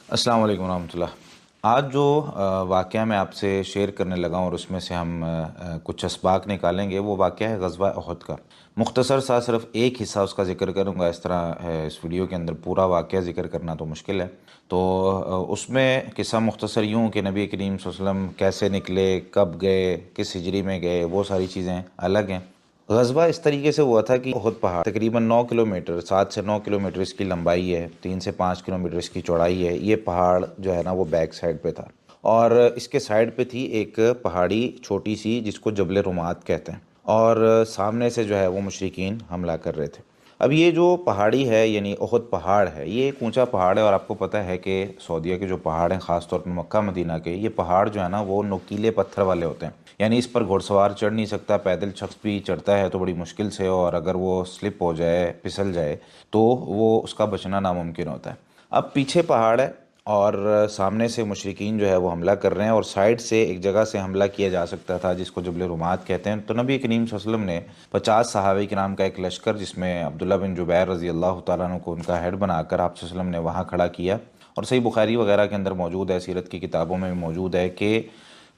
अस्सलाम वालेकुम रहमतुल्लाह। आज जो वाक़या मैं आपसे शेयर करने लगा हूँ और उसमें से हम कुछ असबाक निकालेंगे, वो वाक़या है ग़ज़वा उहद का। मुख़्तसर सा सिर्फ़ एक हिस्सा उसका ज़िक्र करूँगा। इस तरह है इस वीडियो के अंदर पूरा वाक़या ज़िक्र करना तो मुश्किल है। तो उसमें किस्सा मुख़्तसर यूँ कि नबी करीम सल्लल्लाहु अलैहि वसल्लम कैसे निकले, कब गए, किस हिजरी में गए, वो सारी चीज़ें अलग हैं। ग़ज़वा इस तरीके से हुआ था कि उहद पहाड़ तकरीबन 9 किलोमीटर, 7 से 9 किलोमीटर इसकी लंबाई है, 3 से 5 किलोमीटर इसकी चौड़ाई है। ये पहाड़ जो है ना वो बैक साइड पे था और इसके साइड पे थी एक पहाड़ी छोटी सी जिसको जबल रुमात कहते हैं और सामने से जो है वो मुशरिकीन हमला कर रहे थे। अब ये जो पहाड़ी है यानी उहद पहाड़ है, ये एक ऊंचा पहाड़ है और आपको पता है कि सऊदीया के जो पहाड़ हैं, ख़ास तौर पर मक्का मदीना के, ये पहाड़ जो है ना वो नुकीले पत्थर वाले होते हैं। यानी इस पर घुड़सवार चढ़ नहीं सकता, पैदल शख्स भी चढ़ता है तो बड़ी मुश्किल से, और अगर वो स्लिप हो जाए, फिसल जाए, तो वो उसका बचना नामुमकिन होता है। अब पीछे पहाड़ है और सामने से मुशरिकीन जो है वो हमला कर रहे हैं और साइड से एक जगह से हमला किया जा सकता था जिसको जबल रुमात कहते हैं। तो नबी करीम सल्लल्लाहु अलैहि वसल्लम ने 50 सहाबा किराम का एक लश्कर, जिसमें अब्दुल्ला बिन जुबैर रज़ी अल्लाह तआला अन्हु को उनका हेड बनाकर आप सल्लल्लाहु अलैहि वसल्लम ने वहाँ खड़ा किया। और सही बुखारी वगैरह के अंदर मौजूद है, सीरत की किताबों में भी मौजूद है कि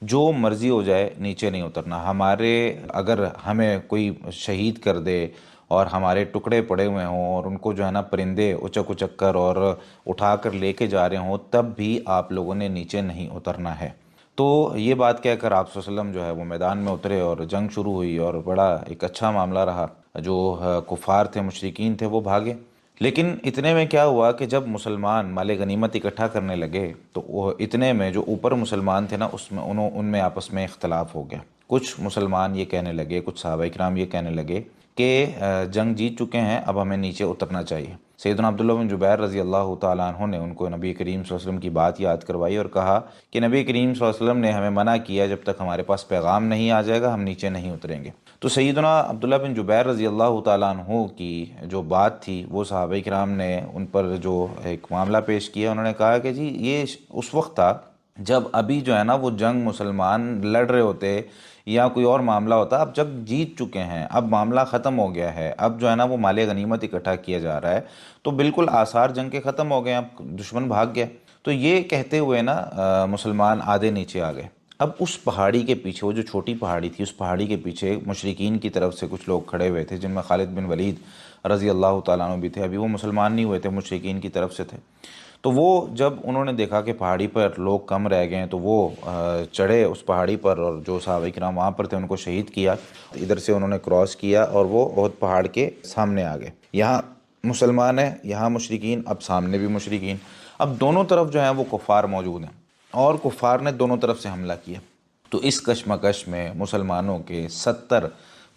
जो मर्ज़ी हो जाए नीचे नहीं उतरना। हमारे अगर हमें कोई शहीद कर दे और हमारे टुकड़े पड़े हुए हों और उनको जो है ना परिंदे उचक उचक कर और उठा कर लेके जा रहे हों, तब भी आप लोगों ने नीचे नहीं उतरना है। तो ये बात कहकर आप सल्लल्लाहु अलैहि वसल्लम जो है वो मैदान में उतरे और जंग शुरू हुई और बड़ा एक अच्छा मामला रहा। जो कुफ़ार थे, मुशरिकीन थे, वो भागे। लेकिन इतने में क्या हुआ कि जब मुसलमान माले गनीमत इकट्ठा करने लगे तो वो इतने में जो ऊपर मुसलमान थे ना उसमें उनमें आपस में इख्तलाफ हो गया। कुछ मुसलमान ये कहने लगे, कुछ सहाबा किराम ये कहने लगे कि जंग जीत चुके हैं, अब हमें नीचे उतरना चाहिए। सैयदना अब्दुल्ला बिन जुबैर रज़ी अल्लाह तआला अन्हु ने उनको नबी करीम सल्लल्लाहु अलैहि वसल्लम की बात याद करवाई और कहा कि नबी करीम सल्लल्लाहु अलैहि वसल्लम ने हमें मना किया, जब तक हमारे पास पैगाम नहीं आ जाएगा हम नीचे नहीं उतरेंगे। तो सैयदना अब्दुल्ला बिन जुबैर रज़ी अल्लाह तआला अन्हु की जो बात थी वो सहाबा किराम ने उन पर जो एक मामला पेश किया, उन्होंने कहा कि जी ये उस वक्त था जब अभी जो है ना वो जंग मुसलमान लड़ रहे होते या कोई और मामला होता। अब जब जीत चुके हैं, अब मामला ख़त्म हो गया है, अब जो है ना वो माले गनीमत इकट्ठा किया जा रहा है, तो बिल्कुल आसार जंग के ख़त्म हो गए, अब दुश्मन भाग गया। तो ये कहते हुए ना मुसलमान आधे नीचे आ गए। अब उस पहाड़ी के पीछे, वो जो छोटी पहाड़ी थी, उस पहाड़ी के पीछे मुशरिकीन की तरफ से कुछ लोग खड़े हुए थे, जिनमें खालिद बिन वलीद रज़ी अल्लाह तआला अन्हु भी थे। अभी वो मुसलमान नहीं हुए थे, मुशरिकीन की तरफ से थे। तो वो जब उन्होंने देखा कि पहाड़ी पर लोग कम रह गए हैं, तो वो चढ़े उस पहाड़ी पर और जो सहाबा किराम वहाँ पर थे उनको शहीद किया। इधर से उन्होंने क्रॉस किया और वो उहद पहाड़ के सामने आ गए। यहाँ मुसलमान है, यहाँ मुशरिकीन, अब सामने भी मुशरिकीन। अब दोनों तरफ जो है वो कुफ़ार मौजूद हैं और कुफ़ार ने दोनों तरफ से हमला किया। तो इस कशमकश में मुसलमानों के 70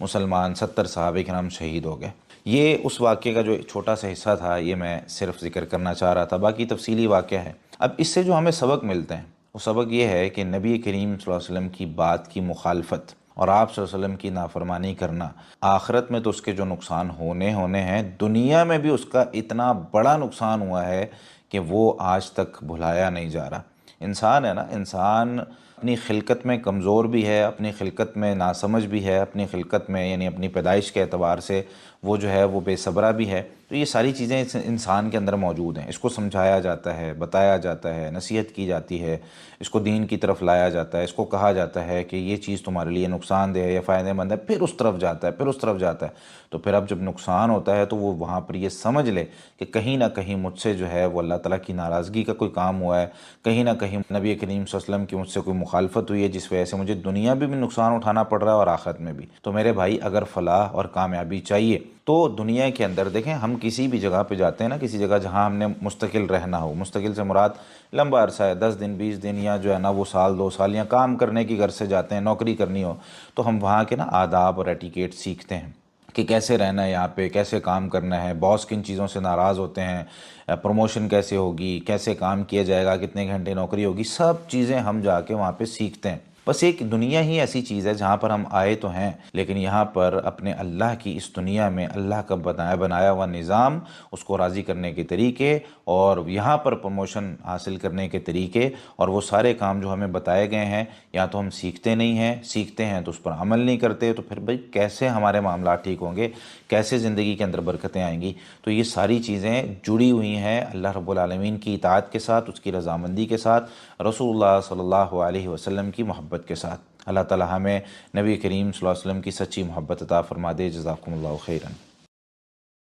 मुसलमान, 70 सहाबा किराम शहीद हो गए। ये उस वाक़े का जो एक छोटा सा हिस्सा था, ये मैं सिर्फ ज़िक्र करना चाह रहा था, बाकी तफसीली वाक़या है। अब इससे जो हमें सबक मिलते हैं वो सबक ये है कि नबी करीम सल्लल्लाहु अलैहि वसल्लम की बात की मुखालफत और आप सल्लल्लाहु अलैहि वसल्लम की नाफरमानी करना, आखिरत में तो उसके जो नुकसान होने होने हैं, दुनिया में भी उसका इतना बड़ा नुकसान हुआ है कि वो आज तक भुलाया नहीं जा रहा। इंसान है ना, इंसान अपनी खिलकत में कमज़ोर भी है, अपनी खिलकत में नासमझ भी है, अपनी खिलकत में यानी अपनी पैदाइश के एतबार से वो जो है वो बेसब्रा भी है। तो ये सारी चीज़ें इस इंसान के अंदर मौजूद हैं। इसको समझाया जाता है, बताया जाता है, नसीहत की जाती है, इसको दीन की तरफ लाया जाता है, इसको कहा जाता है कि ये चीज़ तुम्हारे लिए नुकसानदेह है या फ़ायदेमंद है, फिर उस तरफ जाता है, फिर उस तरफ जाता है। तो फिर अब जब नुकसान होता है तो वो वहाँ पर ये समझ ले कि कहीं ना कहीं मुझसे जो है वो अल्लाह ताला की नाराज़गी का कोई काम हुआ है, कहीं ना कहीं नबी करीम सल्लल्लाहु अलैहि वसल्लम की मुझसे कोई मुखालफत हुई है जिस वजह से मुझे दुनिया में भी नुकसान उठाना पड़ रहा है और आखिरत में भी। तो मेरे भाई, अगर फलाह और कामयाबी चाहिए तो दुनिया के अंदर देखें, हम किसी भी जगह पे जाते हैं ना, किसी जगह जहाँ हमने मुस्तकिल रहना हो, मुस्तकिल से मुराद लंबा अरसा है, 10 दिन 20 दिन या जो है ना वो साल 2 साल, या काम करने की घर से जाते हैं, नौकरी करनी हो, तो हम वहाँ के ना आदाब और एटिकेट सीखते हैं कि कैसे रहना है यहाँ पे, कैसे काम करना है, बॉस किन चीज़ों से नाराज़ होते हैं, प्रमोशन कैसे होगी, कैसे काम किया जाएगा, कितने घंटे नौकरी होगी, सब चीज़ें हम जाके वहाँ पे सीखते हैं। بس ایک دنیا ہی ایسی چیز ہے جہاں پر ہم آئے تو ہیں، لیکن یہاں پر اپنے اللہ کی اس دنیا میں اللہ کا بنایا ہوا نظام، اس کو راضی کرنے کے طریقے، اور یہاں پر پروموشن حاصل کرنے کے طریقے، اور وہ سارے کام جو ہمیں بتائے گئے ہیں، یا تو ہم سیکھتے نہیں ہیں، سیکھتے ہیں تو اس پر عمل نہیں کرتے، تو پھر بھئی کیسے ہمارے معاملات ٹھیک ہوں گے، کیسے زندگی کے اندر برکتیں آئیں گی؟ تو یہ ساری چیزیں جڑی ہوئی ہیں اللہ رب العالمین کی اطاعت کے ساتھ، اس کی رضامندی کے ساتھ، رسول اللہ صلی اللہ علیہ وسلم کی محبت کے ساتھ۔ اللہ تعالی ہمیں نبی کریم صلی اللہ علیہ وسلم کی سچی محبت عطا فرما دے۔ جزاکم اللہ خیرا۔